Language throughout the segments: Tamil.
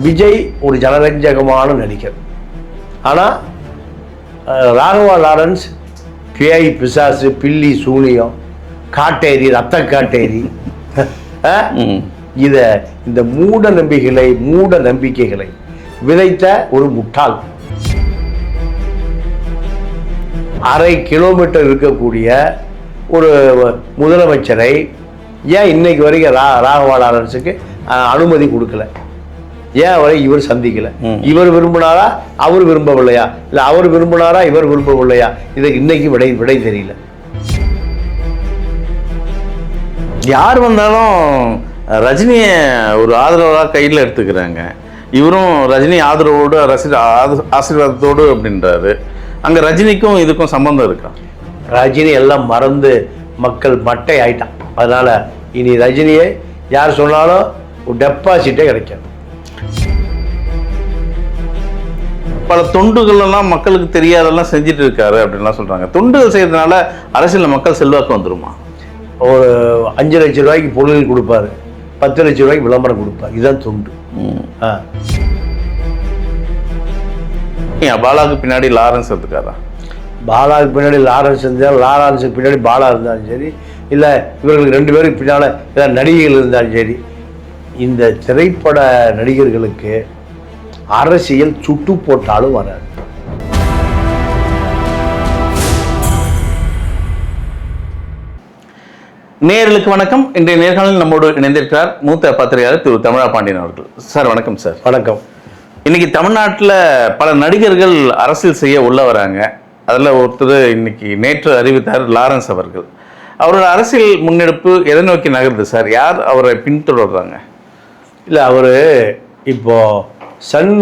விஜய் ஒரு ஜனரஞ்சகமான நடிகர். ஆனால் ராகவா லாரன்ஸ் பேய், பிசாசு, பில்லி, சூனியம், காட்டேரி, ரத்த காட்டேரி, இந்த மூட நம்பிக்கைகளை விதைத்த ஒரு முட்டாள். அரை கிலோமீட்டர் இருக்கக்கூடிய ஒரு முதலமைச்சரை ஏன் இன்னைக்கு வரைக்கும் ராகவா லாரன்ஸுக்கு அனுமதி கொடுக்கல? ஏன் அவரை இவர் சந்திக்கல? இவர் விரும்பினாரா, அவர் விரும்பவில்லையா? இல்லை அவர் விரும்பினாரா, இவர் விரும்பவில்லையா? இதுக்கு இன்னைக்கு விடை தெரியல. யார் வந்தாலும் ரஜினியை ஒரு ஆதரவாக கையில் எடுத்துக்கிறாங்க. இவரும் ரஜினி ஆதரவோடு ஆசீர்வாதத்தோடு அப்படின்றாரு. அங்கே ரஜினிக்கும் இதுக்கும் சம்பந்தம் இருக்கா? ரஜினி எல்லாம் மறந்து மக்கள் மட்டை ஆயிட்டான். அதனால இனி ரஜினியை யார் சொன்னாலும் ஒரு டெபாசிட்டே கிடைக்காது. பல தொண்டுகள் எல்லாம் மக்களுக்கு தெரியாதெல்லாம் செஞ்சுட்டு இருக்காரு அப்படின்லாம் சொல்றாங்க. தொண்டுகள் செய்யறதுனால அரசியல் மக்கள் செல்வாக்கு வந்துருமா? ஒரு 5 லட்சம் ரூபாய்க்கு பொருள் கொடுப்பாரு, 10 லட்சம் ரூபாய்க்கு விளம்பரம் கொடுப்பாரு. இதுதான் தொண்டு. பாலாவுக்கு பின்னாடி லாரன்ஸ் இருக்காரா? பாலாவுக்கு பின்னாடி லாரன்ஸ் இருந்தால், லாரன்ஸுக்கு பின்னாடி பாலா இருந்தாலும் சரி, இல்லை இவர்களுக்கு 2 பேருக்கு பின்னால் ஏதாவது நடிகைகள் இருந்தாலும் சரி, இந்த திரைப்பட நடிகர்களுக்கு அரசியல் சுட்டு போட்டாலும் வராது. நேயர்களுக்கு வணக்கம். இன்றைய நேர்காணலில் நம்மோடு இணைந்திருக்கிறார் மூத்த பத்திரிகையாளர் திரு தமிழா பாண்டியன் அவர்கள். சார் வணக்கம். சார் வணக்கம். இன்னைக்கு தமிழ்நாட்டில் பல நடிகர்கள் அரசியல் செய்ய உள்ள வராங்க. அதில் ஒருத்தர் இன்னைக்கு நேற்று அறிவித்தார், லாரன்ஸ் அவர்கள். அவரோட அரசியல் முன்னெடுப்பு எதை நோக்கி நகருது சார்? யார் அவரை பின்தொடர்றாங்க? இல்லை, அவர் இப்போ சன்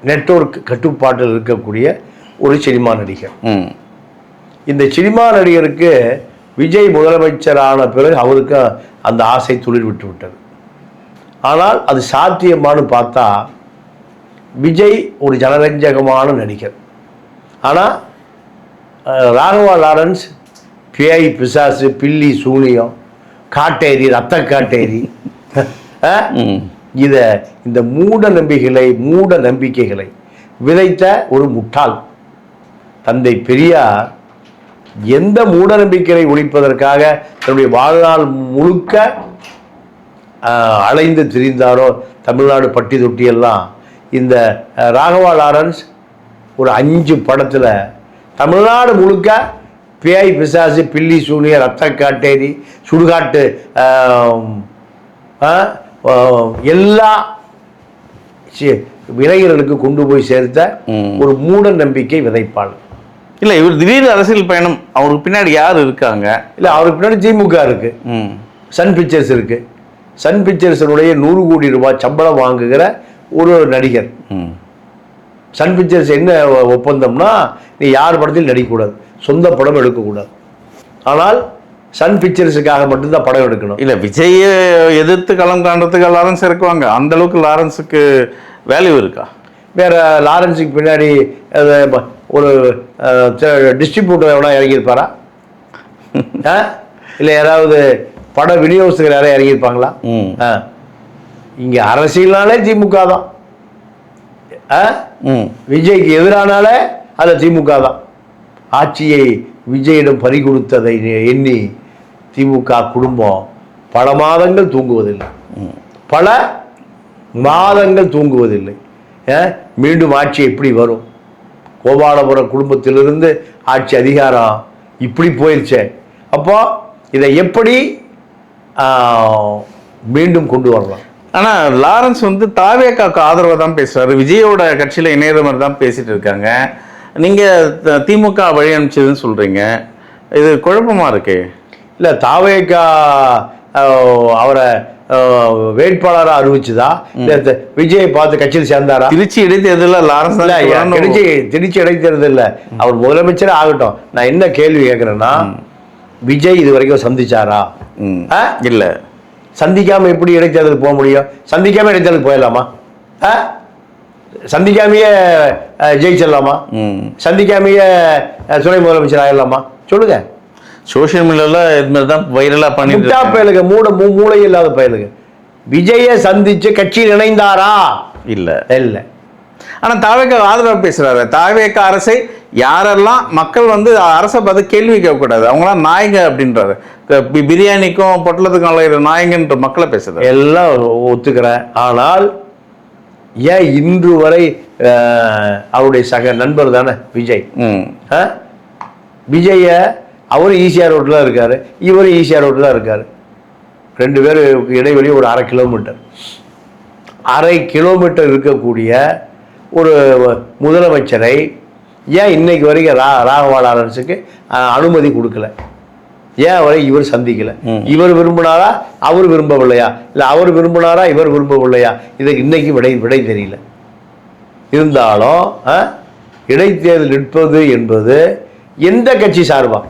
நெட்வொர்க் கட்டுப்பாட்டில் இருக்கக்கூடிய ஒரு சினிமா நடிகர். இந்த சினிமா நடிகருக்கு விஜய் முதலமைச்சரான பிறகு அவருக்கு அந்த ஆசை துளிர் விட்டு விட்டது. ஆனால் அது சாத்தியமானு பார்த்தா விஜய் ஒரு ஜனரஞ்சகமான நடிகர். ஆனால் ராகவா லாரன்ஸ் பேய், பிசாசு, பில்லி, சூனியம், காட்டேரி, ரத்த காட்டேரி, இந்த மூட நம்பிக்கைகளை விதைத்த ஒரு முட்டாள். தந்தை பெரியார் எந்த மூட நம்பிக்கையை ஒழிப்பதற்காக தன்னுடைய வாழ்நாள் முழுக்க அலைந்து திரிந்தாரோ தமிழ்நாடு பட்டி தொட்டியெல்லாம், இந்த ராகவா லாரன்ஸ் ஒரு 5 படத்தில் தமிழ்நாடு முழுக்க பேய், பிசாசு, பில்லி, சூனிய, ரத்த காட்டேரி, சுடுகாட்டு எல்லா இளைஞர்களுக்கு கொண்டு போய் சேர்த்த ஒரு மூட நம்பிக்கை விதைப்பாளர். இல்லை, இவர் திடீர் அரசியல் பயணம், அவருக்கு பின்னாடி யார் இருக்காங்க? இல்லை, அவருக்கு பின்னாடி திமுக இருக்கு, சன் பிக்சர்ஸ் இருக்கு. சன் பிக்சர்ஸனுடைய 100 கோடி ரூபாய் சம்பளம் வாங்குகிற ஒரு நடிகர். சன் பிக்சர்ஸ் என்ன ஒப்பந்தம்னா, நீ யார் படத்தில் நடிக்கக்கூடாது, சொந்த படம் எடுக்கக்கூடாது. ஆனால் சன் பிக்சர்ஸுக்காக மட்டும்தான் படம் எடுக்கணும். இல்லை, விஜயை எதிர்த்து களம் காண்றதுக்கு லாரன்ஸ் இருக்குவாங்க. அந்த அளவுக்கு லாரன்ஸுக்கு வேல்யூ இருக்கா? வேற லாரன்ஸுக்கு பின்னாடி ஒரு டிஸ்ட்ரிபியூட்டர் எவனா இறங்கியிருப்பாரா? இல்லை யாராவது பட விநியோகஸ்தர் யாராவது இறங்கியிருப்பாங்களா? இங்கே அரசியல்னாலே திமுக தான். விஜய்க்கு எதிரானாலே அது திமுக தான். ஆட்சியை விஜயிடம் பறி கொடுத்ததை எண்ணி திமுக குடும்பம் பல மாதங்கள் தூங்குவதில்லை. மீண்டும் ஆட்சி எப்படி வரும்? கோபாலபுரம் குடும்பத்திலிருந்து ஆட்சி அதிகாரம் இப்படி போயிடுச்சே, அப்போ இதை எப்படி மீண்டும் கொண்டு வரலாம்? ஆனால் லாரன்ஸ் தாவேக்காக்கு ஆதரவாக தான் பேசுகிறாரு. விஜயோட கட்சியில் இணையிற மாதிரி தான் பேசிட்டு இருக்காங்க. நீங்கள் திமுக வழி அனுப்பிச்சதுன்னு சொல்கிறீங்க. இது குழப்பமாக இருக்கு. இல்லை, தாவேக்கா அவரை வேட்பாளராக அறிவிச்சுதா? விஜயை பார்த்து கட்சியில் சேர்ந்தாரா? திருச்சி இடைத்தேர்தலில் லாரன்ஸ் திருச்சி இடைத்தேர்தல் இல்லை, அவர் முதலமைச்சரே ஆகட்டும். நான் என்ன கேள்வி கேட்குறேன்னா, விஜய் இது வரைக்கும் சந்திச்சாரா? இல்லை. சந்திக்காம எப்படி இடைத்தேர்தல் போக முடியும்? சந்திக்காம இடைத்தேர்தல் போயிடலாமா? சந்திக்காமையே ஜெயிச்சிடலாமா? சந்திக்காமையே துணை முதலமைச்சர் ஆயிடலாமா? சொல்லுங்க. சோசியல் மீடியாவில் இது மாதிரி தான் வைரலாக பண்ணிட்டு பயலுங்க, மூளை இல்லாத பயலுங்க. விஜயை சந்திச்சு கட்சியில் இணைந்தாரா? இல்ல இல்லை. ஆனா தாவேக ஆதரவு பேசுறாரு. தாவேக அரசை யாரெல்லாம் மக்கள் வந்து அரசை பார்த்து கேள்வி கேட்கக்கூடாது, அவங்களாம் நாயங்க அப்படின்றாரு. பிரியாணிக்கும் பொட்டலத்துக்கும் அலைகிற நாயங்கன்ற மக்களை பேசுறாரு. எல்லாம் ஒத்துக்கிறேன். ஆனால் ஏன் இன்று வரை அவருடைய சக நண்பர் தானே விஜய், விஜய அவரும் ஈசிஆர் ரோட்டில் இருக்காரு, இவரும் ஈசிஆர் ரோட்டில் தான் இருக்காரு. 2 பேருக்கு இடைவெளி ஒரு 1/2 கிலோமீட்டர். 1/2 கிலோமீட்டர் இருக்கக்கூடிய ஒரு முதலமைச்சரை ஏன் இன்னைக்கு வரைக்கும் ராகவா லாரன்ஸுக்கு அனுமதி கொடுக்கல? ஏன் அவரை இவர் சந்திக்கல? இவர் விரும்பினாரா, அவர் விரும்பவில்லையா? இல்லை அவர் விரும்பினாரா, இவர் விரும்பவில்லையா? இதுக்கு இன்னைக்கு விடை தெரியல. இருந்தாலும் இடைத்தேர்தல் நிற்பது என்பது எந்த கட்சி சார்பா?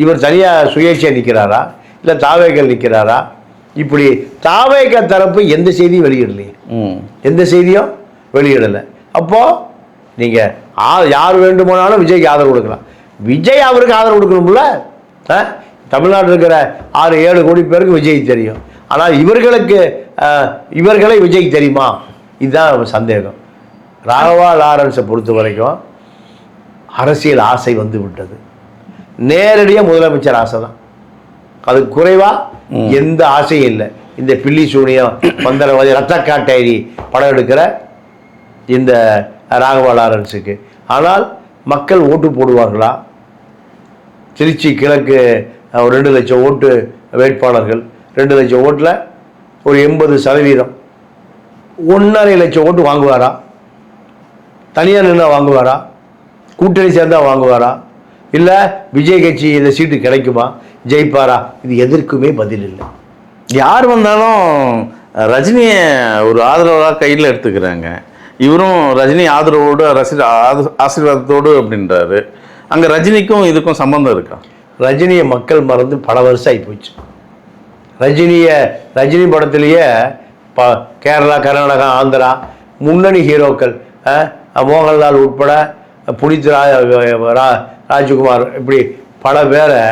இவர் தனியாக சுயேட்சையாக நிற்கிறாரா, இல்லை தாவேகள் நிற்கிறாரா? இப்படி தாவேக தரப்பு எந்த செய்தியும் வெளியிடலையே, எந்த செய்தியும் வெளியிடலை. அப்போது நீங்கள் யார் வேண்டுமானாலும் விஜய்க்கு ஆதரவு கொடுக்கலாம். விஜய் அவருக்கு ஆதரவு கொடுக்கணும்ல. தமிழ்நாட்டில் இருக்கிற 6-7 கோடி பேருக்கு விஜய் தெரியும். ஆனால் இவர்களை விஜய்க்கு தெரியுமா? இதுதான் சந்தேகம். ராகவா லாரன்ஸை பொறுத்த வரைக்கும் அரசியல் ஆசை வந்து விட்டது. நேரடியாக முதலமைச்சர் ஆசை தான், அது குறைவாக எந்த ஆசையும் இல்லை. இந்த பில்லி சூனியம் மந்திரவாதி ரத்தக்காட்டேரி படம் எடுக்கிற இந்த ராகவா லாரன்ஸுக்கு. ஆனால் மக்கள் ஓட்டு போடுவார்களா? திருச்சி கிழக்கு 2 லட்சம் ஓட்டு வேட்பாளர்கள், 2 லட்சம் ஓட்டில் ஒரு 80%, 1.5 லட்சம் ஓட்டு வாங்குவாரா? தனியாக நின்று வாங்குவாரா? கூட்டணி சேர்ந்தால் வாங்குவாரா? இல்லை விஜய் கட்சி இந்த சீட்டு கிடைக்குமா, ஜெயிப்பாரா? இது எதற்குமே பதில் இல்லை. யார் வந்தாலும் ரஜினியை ஒரு ஆதரவாக கையில் எடுத்துக்கிறாங்க. இவரும் ரஜினி ஆதரவோடு ஆசீர்வாதத்தோடு அப்படின்றாரு. அங்கே ரஜினிக்கும் இதுக்கும் சம்பந்தம் இருக்கா? ரஜினியை மக்கள் மறந்து பல வருஷம் ஆகிப்போச்சு. ரஜினி படத்திலேயே கேரளா, கர்நாடகா, ஆந்திரா முன்னணி ஹீரோக்கள் மோகன்லால் உட்பட புனித் ராஜ்குமார் இப்படி பல பேரை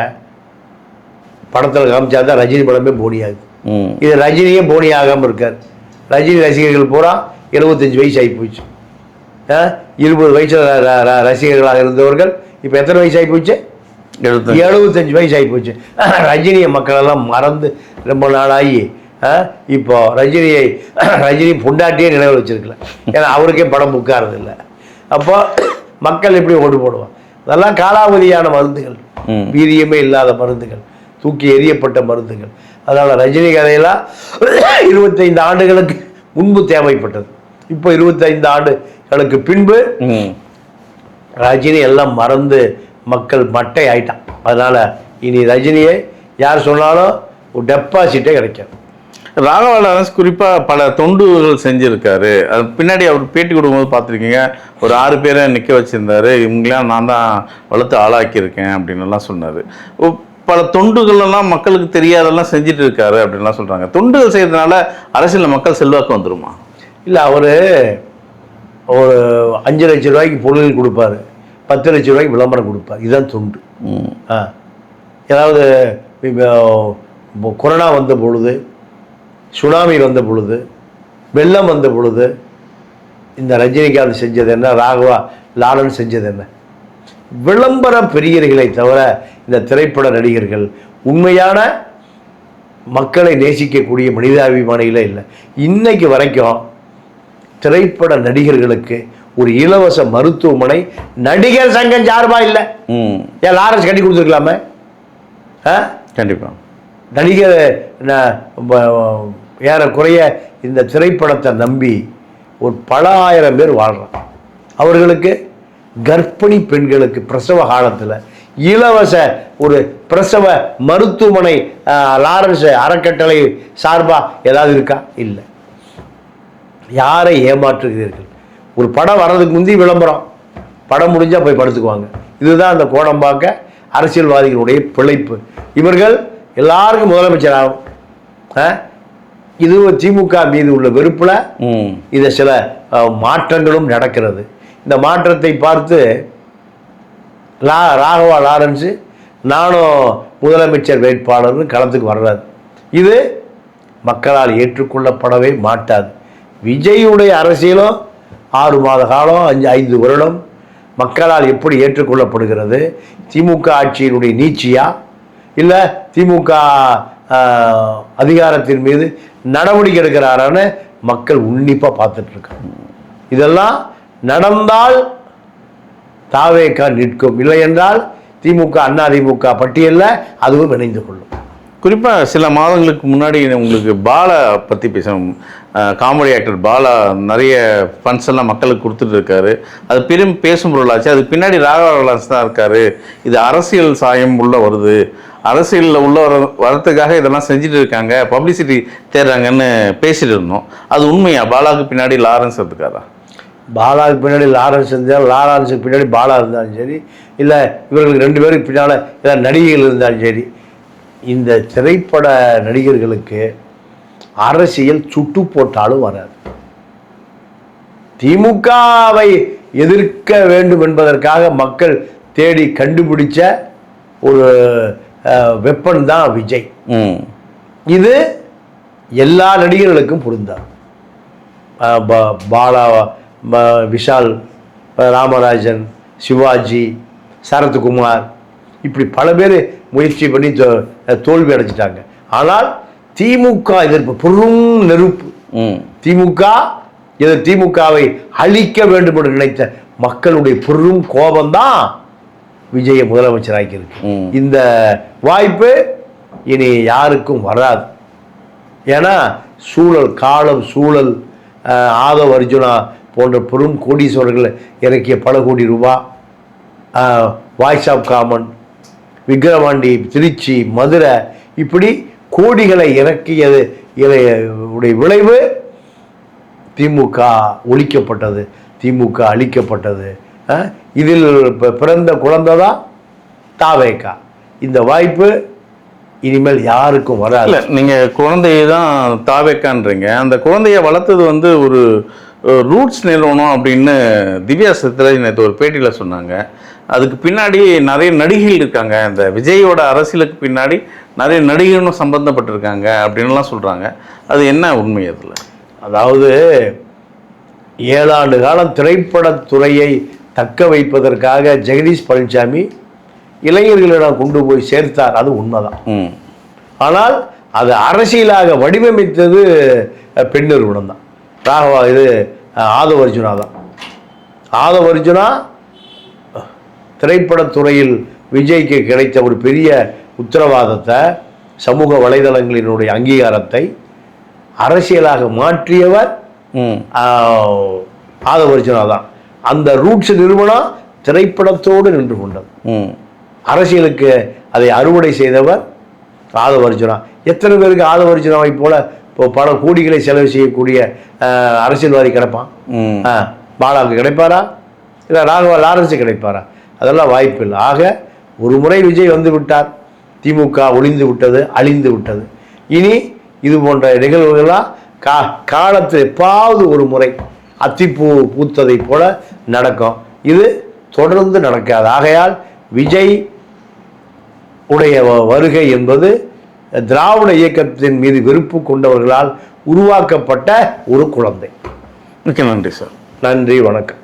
படத்தில் காமிச்சா தான் ரஜினி படமே போனியாகுது. இது ரஜினியே போனி ஆகாமல் இருக்கார். ரஜினி ரசிகர்கள் பூரா 75 வயசு ஆகி போச்சு. 20 வயசில் ரசிகர்களாக இருந்தவர்கள் இப்போ எத்தனை வயசு ஆகி போச்சு? 75 வயசு ஆகி போச்சு. ரஜினியை மக்களெல்லாம் மறந்து ரொம்ப நாளாகி இப்போ ரஜினி பொண்டாட்டியே நினைவு வச்சிருக்கல. ஏன்னா அவருக்கே படம் புக்காறது இல்லை. அப்போ மக்கள் எப்படி ஓட்டு போடுவான்? அதெல்லாம் காலாவதியான மருந்துகள், வீரியமே இல்லாத மருந்துகள், தூக்கி எறியப்பட்ட மருந்துகள். அதனால் ரஜினி கதையெல்லாம் 25 ஆண்டுகளுக்கு முன்பு தேவைப்பட்டது. இப்போ 25 ஆண்டுகளுக்கு பின்பு ரஜினி எல்லாம் மறந்து மக்கள் மட்டை ஆயிட்டான். அதனால் இனி ரஜினியை யார் சொன்னாலும் ஒரு டெபாசிட்டே கிடைக்காது. ராகவா லாரன்ஸ் குறிப்பாக பல தொண்டுகள் செஞ்சுருக்காரு. அது பின்னாடி அவர் பேட்டி கொடுக்கும்போது பார்த்துருக்கீங்க, ஒரு 6 பேரை நிற்க வச்சுருந்தாரு. இவங்களாம் நான் தான் வளர்த்து ஆளாக்கியிருக்கேன் அப்படின்லாம் சொன்னார். பல தொண்டுகளெல்லாம் மக்களுக்கு தெரியாதெல்லாம் செஞ்சுட்டு இருக்காரு அப்படின்லாம் சொல்கிறாங்க. தொண்டுகள் செய்கிறதுனால அரசியலில் மக்கள் செல்வாக்கு வந்துடுமா? இல்லை, அவர் ஒரு 5 லட்சம் ரூபாய்க்கு பொருள் கொடுப்பாரு, 10 லட்சம் ரூபாய்க்கு விளம்பரம் கொடுப்பார். இதுதான் தொண்டு. ஏதாவது கொரோனா வந்த பொழுது, சுனாமி வந்த பொழுது, வெள்ளம் வந்த பொழுது இந்த ரஜினிகாந்த் செஞ்சது என்ன, ராகவா லாரன்ஸ் செஞ்சது என்ன? விளம்பர பெரியர்களை தவிர இந்த திரைப்பட நடிகர்கள் உண்மையான மக்களை நேசிக்கக்கூடிய மனிதாபிமானிகளே இல்லை. இன்னைக்கு வரைக்கும் திரைப்பட நடிகர்களுக்கு ஒரு இலவச மருத்துவமனை நடிகர் சங்கம் சார்பா இல்லை. ஏன் லாரன்ஸ் கட்டி கொடுத்துருக்கலாமே? கண்டிப்பா நடிகர் ஏறக்குறைய இந்த திரைப்படத்தை நம்பி ஒரு பல ஆயிரம் பேர் வாழ்றான். அவர்களுக்கு கர்ப்பிணி பெண்களுக்கு பிரசவ காலத்தில் இலவச ஒரு பிரசவ மருத்துவமனை லாரன்ஸ் அறக்கட்டளை சார்பா ஏதாவது இருக்கா? இல்லை. யாரை ஏமாற்றுகிறீர்கள்? ஒரு படம் வர்றதுக்கு முந்தி விளம்பரம், படம் முடிஞ்சால் போய் படுத்துக்குவாங்க. இதுதான் அந்த கோடம்பாக்க அரசியல்வாதிகளுடைய பிழைப்பு. இவர்கள் எல்லாருக்கும் முதலமைச்சர் ஆகும். இது திமுக மீது உள்ள வெறுப்புல இதை சில மாற்றங்களும் நடக்கிறது. இந்த மாற்றத்தை பார்த்து ராகவா லாரன்ஸ் நானும் முதலமைச்சர் வேட்பாளர்னு களத்துக்கு வர்றாரு. இது மக்களால் ஏற்றுக்கொள்ளப்படவே மாட்டாது. விஜயுடைய அரசியலும் 6 மாத காலம் 5 வருடம் மக்களால் எப்படி ஏற்றுக்கொள்ளப்படுகிறது? திமுக ஆட்சியினுடைய நீட்சியா, இல்லை திமுக அதிகாரத்தின் மீது நடவடிக்கை எடுக்கிறாரான்னு மக்கள் உன்னிப்பாக பார்த்துட்டு இருக்காங்க. இதெல்லாம் நடந்தால் தாவேகா நிற்கும், இல்லை என்றால் திமுக அதிமுக பட்டியலில் அதுவும் இணைந்து கொள்ளும். குறிப்பாக சில மாதங்களுக்கு முன்னாடி உங்களுக்கு பாலா பற்றி பேசணும். காமெடி ஆக்டர் பாலா நிறைய ஃபண்ட்ஸ் எல்லாம் மக்களுக்கு கொடுத்துட்டு இருக்காரு. அது பெரும் பேசும் பொருளாச்சு. அது பின்னாடி ராகவலாஸ் தான் இருக்காரு. இது அரசியல் சாயம் உள்ள வருது, அரசியலில் உள்ள வரத்துக்காக இதெல்லாம் செஞ்சுட்டு இருக்காங்க, பப்ளிசிட்டி தேடுறாங்கன்னு பேசிட்டு இருந்தோம். அது உண்மையா? பாலாவுக்கு பின்னாடி லாரன்ஸ் இருக்காரா? பாலாவுக்கு பின்னாடி லாரன்ஸ் இருந்தாலும், லாரன்ஸுக்கு பின்னாடி பாலா இருந்தாலும் சரி, இல்லை இவர்களுக்கு 2 பேருக்கு பின்னால் ஏதாவது நடிகைகள் இருந்தாலும் சரி, இந்த திரைப்பட நடிகர்களுக்கு அரசியல் சுட்டு போட்டாலும் வராது. திமுகவை எதிர்க்க வேண்டும் என்பதற்காக மக்கள் தேடி கண்டுபிடிச்ச ஒரு வெப்பன் தான் விஜய். இது எல்லா நடிகர்களுக்கும் பொருந்தார். பாலா, விஷால், ராமராஜன், சிவாஜி, சரத்குமார், இப்படி பல பேர் முயற்சி பண்ணி தோல்வி அடைஞ்சிட்டாங்க. ஆனால் திமுக எதிர்ப்பு பெரும் நெருப்பு. திமுகவை அழிக்க வேண்டும் என்று நினைத்த மக்களுடைய பெரும் கோபம்தான் விஜயை முதலமைச்சராக்கியிருக்கு. இந்த வாய்ப்பு இனி யாருக்கும் வராது. ஏன்னா காலம் சூழல் ஆதவ் அர்ஜுனா போன்ற பெரும் கோடீஸ்வரர்கள் இறக்கிய பல கோடி ரூபாய், voice of common, Vikravandi, Tiruchi, Madurai, இப்படி கோடிகளை இறக்கியது உடைய விளைவு திமுக ஒழிக்கப்பட்டது, திமுக அழிக்கப்பட்டது. இதில் பிறந்த குழந்தை தான் தாவேகா. இந்த வாய்ப்பு இனிமேல் யாருக்கும் வராது. நீங்கள் குழந்தைய தான் தாவேக்கான்றீங்க. அந்த குழந்தைய வளர்த்தது ஒரு ரூட்ஸ் நிறுவனம் அப்படின்னு திவ்யா சத்யராஜ் நேற்று ஒரு பேட்டியில் சொன்னாங்க. அதுக்கு பின்னாடி நிறைய நடிகைகள் இருக்காங்க, இந்த விஜயோட அரசியலுக்கு பின்னாடி நிறைய நடிகர்களும் சம்பந்தப்பட்டிருக்காங்க அப்படின்லாம் சொல்கிறாங்க. அது என்ன உண்மை? அதில் அதாவது 7 ஆண்டு காலம் திரைப்படத்துறையை தக்க வைப்பதற்காக ஜெகதீஷ் பழனிசாமி இளைஞர்களிடம் கொண்டு போய் சேர்த்தார், அது உண்மைதான். ஆனால் அது அரசியலாக வடிவமைத்தது பெண் நிறுவனம் தான். ஆதவ் அர்ஜுனா தான். ஆதவ் அர்ஜுனா திரைப்படத்துறையில் விஜய்க்கு கிடைத்த ஒரு பெரிய உத்தரவாதத்தை, சமூக வலைதளங்களினுடைய அங்கீகாரத்தை அரசியலாக மாற்றியவர் ஆதவ் அர்ஜுனா தான். அந்த ரூட்ஸ் நிறுவனம் திரைப்படத்தோடு நின்று கொண்டது. அரசியலுக்கு அதை அறுவடை செய்தவர் ஆதவ் அர்ஜுனா. எத்தனை பேருக்கு ஆதவ் அர்ஜுனாவை போல பல கோடிகளை செலவு செய்யக்கூடிய அரசியல்வாதி கிடைப்பான்? பாலாவுக்கு கிடைப்பாரா? இல்லை லாரன்ஸு கிடைப்பாரா? அதெல்லாம் வாய்ப்பு இல்லை. ஆக ஒரு முறை விஜய் வந்து விட்டார், திமுக ஒளிந்து விட்டது, அழிந்து விட்டது. இனி இது போன்ற நிகழ்வுகள்லாம் காலத்தில் எப்பாவது ஒரு முறை அத்திப்பூ பூத்ததை போல நடக்கும். இது தொடர்ந்து நடக்காது. ஆகையால் விஜய் உடைய வருகை என்பது திராவிட இயக்கத்தின் மீது வெறுப்பு கொண்டவர்களால் உருவாக்கப்பட்ட ஒரு குழந்தை. மிக்க நன்றி சார். நன்றி, வணக்கம்.